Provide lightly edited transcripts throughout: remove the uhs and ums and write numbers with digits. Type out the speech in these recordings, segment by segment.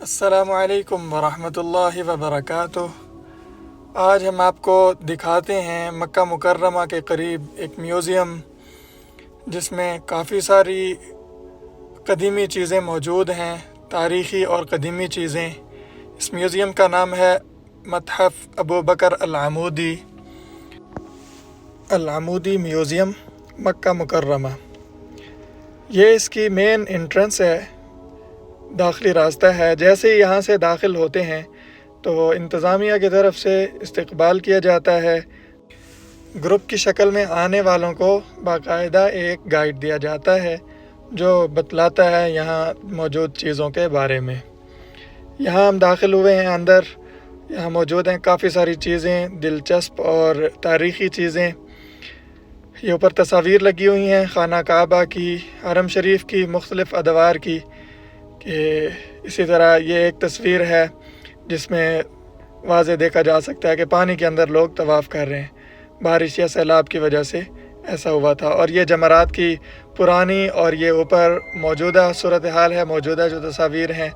अस्सलामु अलैकुम वरहमतुल्लाहि वबरकातुह। आज हम आपको दिखाते हैं मक्का मुकर्रमा के करीब एक म्यूज़ियम जिसमें काफ़ी सारी कदीमी चीज़ें मौजूद हैं, तारीख़ी और कदीमी चीज़ें। इस म्यूज़ियम का नाम है मत्हफ़ अबू बकर अल-आमूदी म्यूज़ियम मक्का मुकर्रमा। ये इसकी मेन एंट्रेंस है, दाखिली रास्ता है। जैसे ही यहाँ से दाखिल होते हैं तो इंतज़ामिया की तरफ से इस्तकबाल किया जाता है। ग्रुप की शक्ल में आने वालों को बाकायदा एक गाइड दिया जाता है जो बतलाता है यहाँ मौजूद चीज़ों के बारे में। यहाँ हम दाखिल हुए हैं अंदर। यहाँ मौजूद हैं काफ़ी सारी चीज़ें, दिलचस्प और तारीख़ी चीज़ें। ये ऊपर तस्वीर लगी हुई हैं खाना काबा की, हरम शरीफ की, मुख्तलिफ़ अदवार की। कि इसी तरह ये एक तस्वीर है जिसमें वाज़े देखा जा सकता है कि पानी के अंदर लोग तवाफ़ कर रहे हैं। बारिश या सैलाब की वजह से ऐसा हुआ था। और ये जमरात की पुरानी और ये ऊपर मौजूदा सूरत हाल है, मौजूदा जो तस्वीर हैं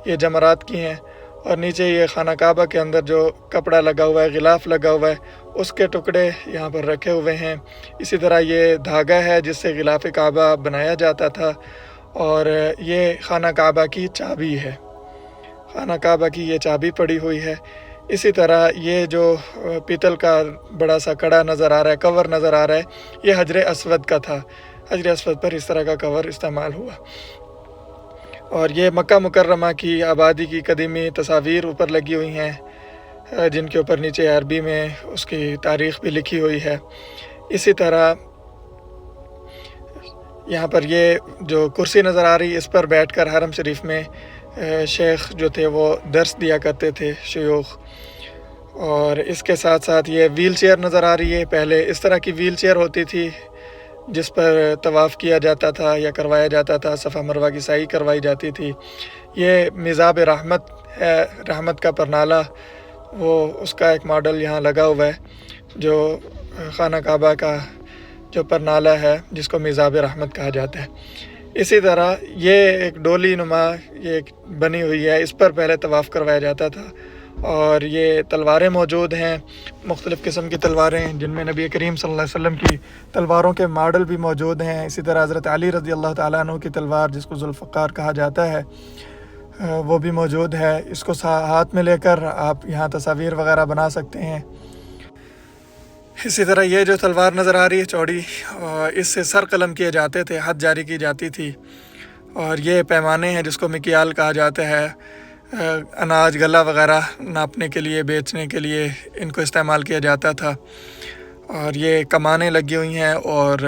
ये जमरात की हैं। और नीचे ये खाना काबा के अंदर जो कपड़ा लगा हुआ है, गिलाफ़ लगा हुआ है, उसके टुकड़े यहाँ पर रखे हुए हैं। इसी तरह ये धागा है जिससे गिलाफ़ काबा बनाया जाता था। और ये खाना काबा की चाबी है, खाना काबा की ये चाबी पड़ी हुई है। इसी तरह ये जो पीतल का बड़ा सा कड़ा नज़र आ रहा है, कवर नज़र आ रहा है, ये हजर अस्वद का था। हजर अस्वद पर इस तरह का कवर इस्तेमाल हुआ। और ये मक्का मुकर्रमा की आबादी की कदीमी तस्वीर ऊपर लगी हुई हैं जिनके ऊपर नीचे अरबी में उसकी तारीख़ भी लिखी हुई है। इसी तरह यहाँ पर ये जो कुर्सी नज़र आ रही है, इस पर बैठकर हरम शरीफ में शेख जो थे वो दर्स दिया करते थे, शयूख। और इसके साथ साथ ये व्हील चेयर नज़र आ रही है। पहले इस तरह की व्हील चेयर होती थी जिस पर तवाफ़ किया जाता था या करवाया जाता था, सफ़ा मरवा की साई करवाई जाती थी। ये मिज़ाब रहमत है, रहमत का परनाला, वो उसका एक मॉडल यहाँ लगा हुआ है जो खाना काबा का जो परनाला है जिसको मिज़ाब रहमत कहा जाता है। इसी तरह ये एक डोली नुमा ये एक बनी हुई है, इस पर पहले तवाफ़ करवाया जाता था। और ये तलवारें मौजूद हैं, मुख्तलिफ़ किस्म की तलवारें जिनमें नबी करीम सल्लल्लाहु अलैहि वसल्लम की तलवारों के मॉडल भी मौजूद हैं। इसी तरह हज़रत अली रज़ी अल्लाह ताला अन्हु की तलवार जिसको ज़ुल्फ़कार कहा जाता है वो भी मौजूद है। इसको हाथ में लेकर आप यहाँ तस्वीर वग़ैरह बना सकते हैं। इसी तरह ये जो तलवार नज़र आ रही है चौड़ी, इससे सर कलम किए जाते थे, हद जारी की जाती थी। और ये पैमाने हैं जिसको मिकियाल कहा जाता है, अनाज गला वग़ैरह नापने के लिए, बेचने के लिए इनको इस्तेमाल किया जाता था। और ये कमानें लगी हुई हैं। और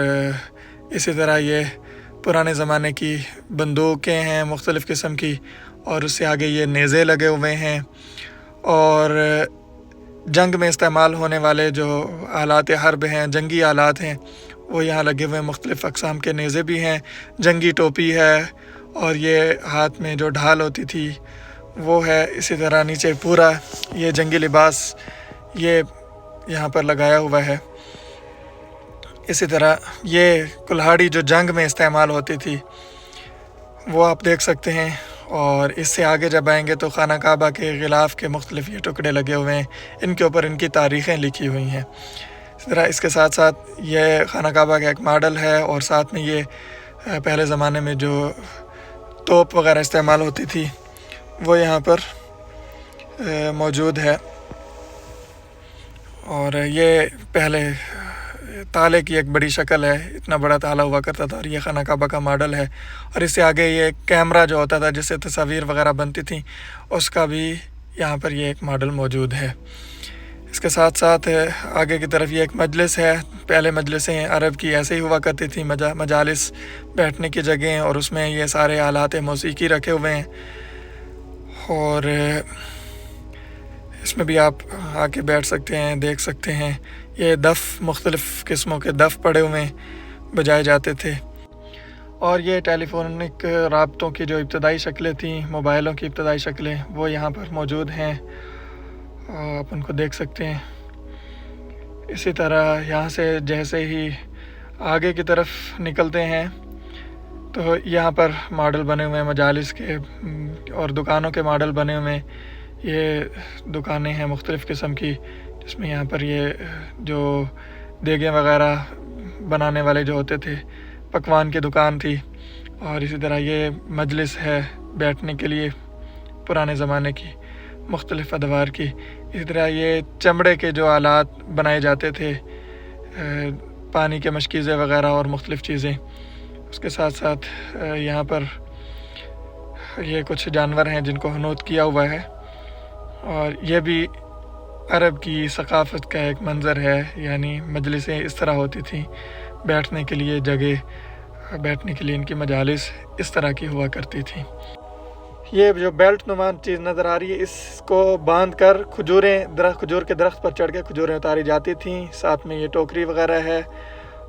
इसी तरह ये पुराने ज़माने की बंदूकें हैं मुख्तलिफ़ किस्म की। और उससे आगे ये नेज़े लगे हुए हैं। और जंग में इस्तेमाल होने वाले जो आलात हर्ब हैं, जंगी आलात हैं, वो यहाँ लगे हुए हैं। मुख्तलिफ़ अक़साम के नेज़े भी हैं, जंगी टोपी है और ये हाथ में जो ढाल होती थी वो है। इसी तरह नीचे पूरा ये जंगी लिबास ये यहाँ पर लगाया हुआ है। इसी तरह ये कुल्हाड़ी जो जंग में इस्तेमाल होती थी वो आप देख सकते हैं। और इससे आगे जब आएंगे तो खाना काबा के गिलाफ़ के मुख्तलिफ़ ये टुकड़े लगे हुए हैं, इनके ऊपर इनकी तारीख़ें लिखी हुई हैं। इस तरह इसके साथ साथ ये खाना काबा का एक मॉडल है। और साथ में ये पहले ज़माने में जो तोप वग़ैरह इस्तेमाल होती थी वो यहाँ पर मौजूद है। और ये पहले ताले की एक बड़ी शक्ल है, इतना बड़ा ताला हुआ करता था। और ये खाना काबा का मॉडल है। और इससे आगे ये कैमरा जो होता था जिससे तस्वीर वग़ैरह बनती थी, उसका भी यहाँ पर ये एक मॉडल मौजूद है। इसके साथ साथ आगे की तरफ ये एक मजलिस है। पहले मजलिसें अरब की ऐसे ही हुआ करती थी, मजालिस बैठने की जगह, और उसमें ये सारे आलात मौसीकी रखे हुए हैं। और इसमें भी आप आके बैठ सकते हैं, देख सकते हैं। ये दफ़ मुख्तलिफ़ किस्मों के दफ़ पड़े हुए बजाए जाते थे। और ये टेलीफोनिक राब्तों की जो इब्तदाई शक्लें थीं, मोबाइलों की इब्तदाई शक्लें, वो यहाँ पर मौजूद हैं, आप उनको देख सकते हैं। इसी तरह यहाँ से जैसे ही आगे की तरफ निकलते हैं تو یہاں پر ماڈل بنے ہوئے ہیں مجالس کے اور دکانوں کے ماڈل بنے ہوئے ہیں. یہ دکانیں ہیں مختلف قسم کی، جس میں یہاں پر یہ جو دیگیں وغیرہ بنانے والے جو ہوتے تھے، پکوان کی دکان تھی. اور اسی طرح یہ مجلس ہے بیٹھنے کے لیے پرانے زمانے کی مختلف ادوار کی. اسی طرح یہ چمڑے کے جو آلات بنائے جاتے تھے، پانی کے مشکیزیں وغیرہ اور مختلف چیزیں. اس کے ساتھ ساتھ یہاں پر یہ کچھ جانور ہیں جن کو حنوط کیا ہوا ہے. اور یہ بھی عرب کی ثقافت کا ایک منظر ہے، یعنی مجلسیں اس طرح ہوتی تھیں، بیٹھنے کے لیے جگہ، بیٹھنے کے لیے ان کی مجالس اس طرح کی ہوا کرتی تھیں. یہ جو بیلٹ نما چیز نظر آ رہی ہے، اس کو باندھ کر کھجور کے درخت پر چڑھ کے کھجوریں اتاری جاتی تھیں. ساتھ میں یہ ٹوکری وغیرہ ہے.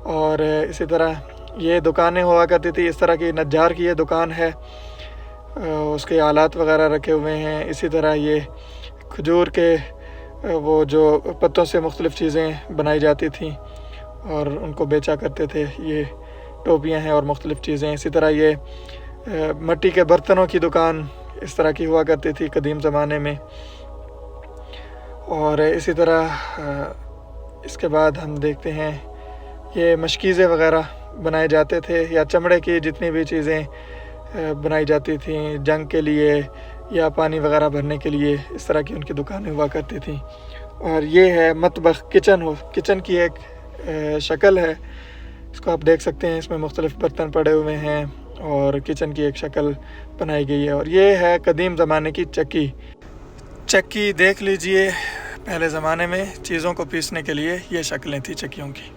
اور اسی طرح یہ دکانیں ہوا کرتی تھی. اس طرح کی نجار کی یہ دکان ہے، اس کے آلات وغیرہ رکھے ہوئے ہیں. اسی طرح یہ کھجور کے وہ جو پتوں سے مختلف چیزیں بنائی جاتی تھیں اور ان کو بیچا کرتے تھے. یہ ٹوپیاں ہیں اور مختلف چیزیں. اسی طرح یہ مٹی کے برتنوں کی دکان اس طرح کی ہوا کرتی تھی قدیم زمانے میں. اور اسی طرح اس کے بعد ہم دیکھتے ہیں یہ مشکیزیں وغیرہ بنائے جاتے تھے، یا چمڑے کی جتنی بھی چیزیں بنائی جاتی تھیں جنگ کے لیے یا پانی وغیرہ بھرنے کے لیے، اس طرح کی ان کی دکانیں ہوا کرتی تھیں. اور یہ ہے مطبخ، کچن کی ایک شکل ہے. اس کو آپ دیکھ سکتے ہیں، اس میں مختلف برتن پڑے ہوئے ہیں اور کچن کی ایک شکل بنائی گئی ہے. اور یہ ہے قدیم زمانے کی چکی دیکھ لیجئے. پہلے زمانے میں چیزوں کو پیسنے کے لیے یہ شکلیں تھیں چکیوں کی.